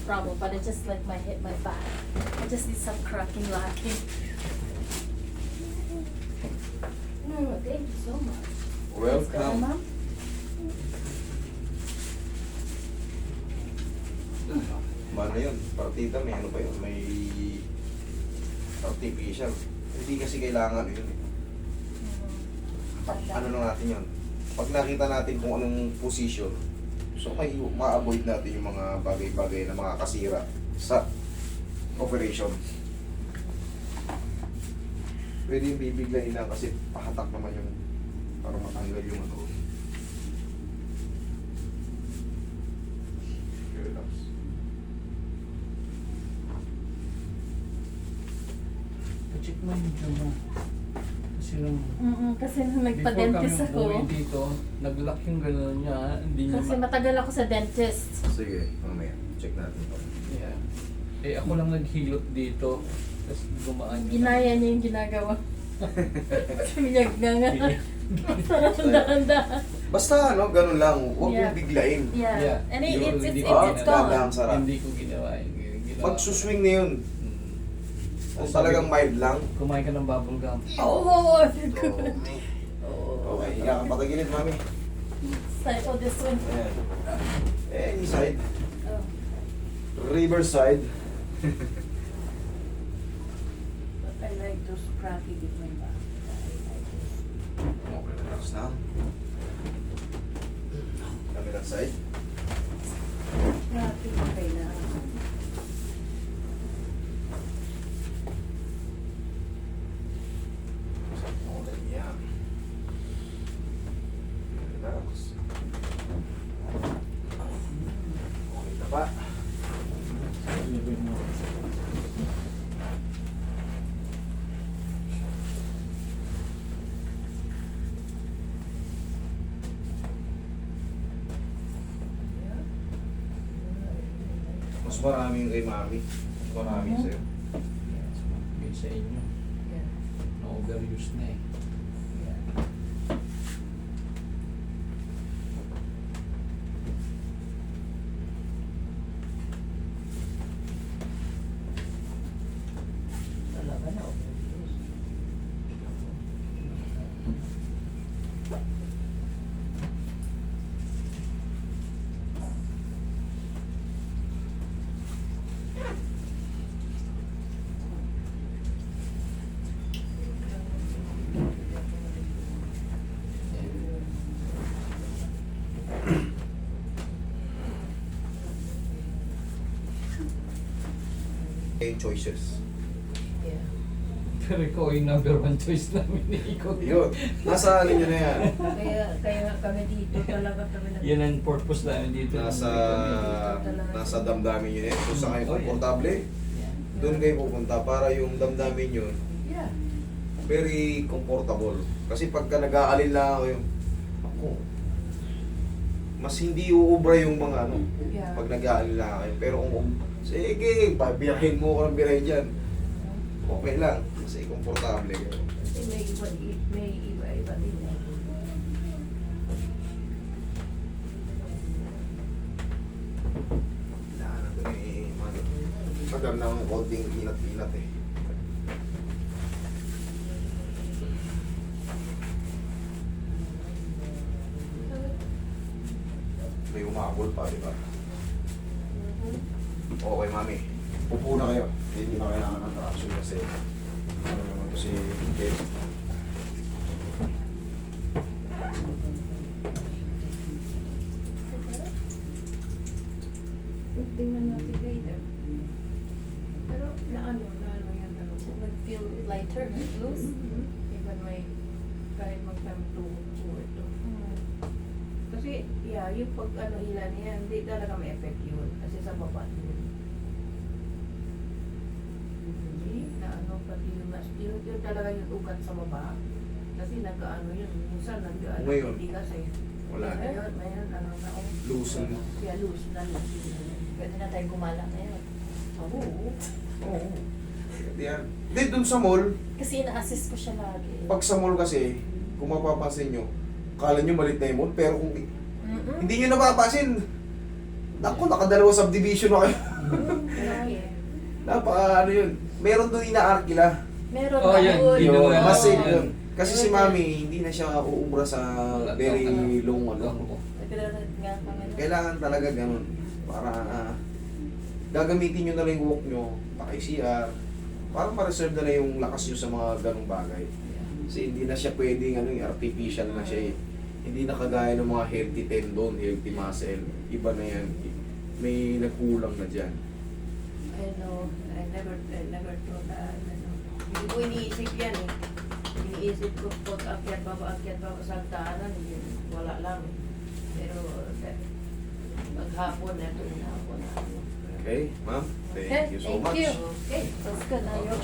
problem, but it's just like my hip, my back. I just need some cracking, locking. No, thank you so much. Welcome. Ma'am? Mana yun? Partita, may ano pa yun? May artificial. Hindi kasi kailangan yun. Ano lang natin yun? Pag nakita natin kung anong position, so may ma-avoid natin yung mga bagay-bagay na makakasira sa operation. Pwede yung bibiglayin lang kasi pahatak naman yung para matanggal yung ano. Relax. Check mo yung dyan mo. Kasi nung Kasi nung before nagpa-dentist kami ako, umuwi dito, nag-lock yung gano'n niya. Hindi niya kasi matagal ako sa dentist. Sige, mamaya. Check natin to. Yeah. Eh ako lang naghilot dito. Tapos gumaan yun. Ginaya niya yung ginagawa. Sabi niya, nga. Parang dahan-dahan. Basta ano, ganun lang. Huwag Yeah. mong biglain. Yeah. Yeah. And You it's already it's gone. gone. Sarap. Hindi ko ginawa yung ginawa. Magsuswing na yun. Mm. Kung Sabi talagang ko, mild lang. kumain ka ng bubble gum. Oh, So, good. okay, higa ka patagilid, mami. Side of this one. Ayan. Any side. Oh. Riverside. But I like those cracky with my back. I like this. Okay, relax na. Kabilang side. Cracky okay na. Okay, yan. Relax. Okay na ba? Mas marami yung kay mami. Mas marami sa'yo. May sa inyo. Yeah. Na-overuse na eh. Yeah. Talaga na overuse. Okay, choices. Yeah. Pero ikaw yung number one choice namin ni Ikaw. Yun. Nasa ano nyo na yan? Kaya nga kami dito talaga kami Yan ang purpose namin dito. Nasa damdamin nyo na yan. Kung saan kayo Oh, yeah. komportable, Yeah. doon kayo pupunta para yung damdamin nyo Yeah. very comfortable. Kasi pagka nag-aalin lang ako yung ako, mas hindi uubra yung mga ano Yeah. pag nag-aalin lang kayo. Pero kung sige, pabirahin mo ko ng birahin dyan, okay lang. Kasi komportable kayo. Kasi may iba din eh. Kailangan natin madam ng konting inat-inat eh. May umabol pa, di ba? Okay, mami. Upo na kayo. Hindi na kailangan ng traction kasi ano naman to si Kate. Tingnan natin later. Pero naano yan ano. Nag-feel lighter, loose. Even may kahit mag-time to ito. Kasi, yeah, yung pag ano hila niya, hindi talaga may effect yun. Kasi sa baba yun. Na ano, pati yung mas, yun talaga yung ugat sa baba. Kasi nag-ano yun, minsan nag-ano, Ngayon, hindi kasi. wala na. Ngayon, ano na, Loose na. yeah, loose na loose. Pwede na tayo gumala ngayon. Oo. Oo. Yan. Hindi, dun sa mall, Kasi ina-assist ko siya lagi. pag sa mall kasi, kung mapapansin nyo, kala nyo malit na yung mall, pero kung Mm-mm. hindi nyo napapansin, Naku, nakadalawa subdivision na kayo. Malaki eh. Napaka ano yun. Meron doon inaarkila. Meron Oh, na yan. yun. Yun Yun, yung- mas safe yan. yun. Kasi si Mami, hindi na siya uubra sa very long ano. Naglalad nga kami. Kailangan talaga ganun. Para gagamitin nyo na lang yung walk nyo, paki-CR, para ma-reserve na lang yung lakas nyo sa mga ganung bagay. Kasi hindi na siya pwedeng ano, yung artificial na siya eh. Hindi na kagaya ng mga healthy tendon, healthy muscle. Iba na yan. May nagkulang na dyan. I know, I never thought that, ano. Hindi ko iniisip yan eh. Iniisip ko pag akyat pa sa daanan, yun, wala lang. Pero, maghapon, ito na ako na. Okay, ma'am? Okay, Thank you so thank much. you. Okay. Tapos ka na yun.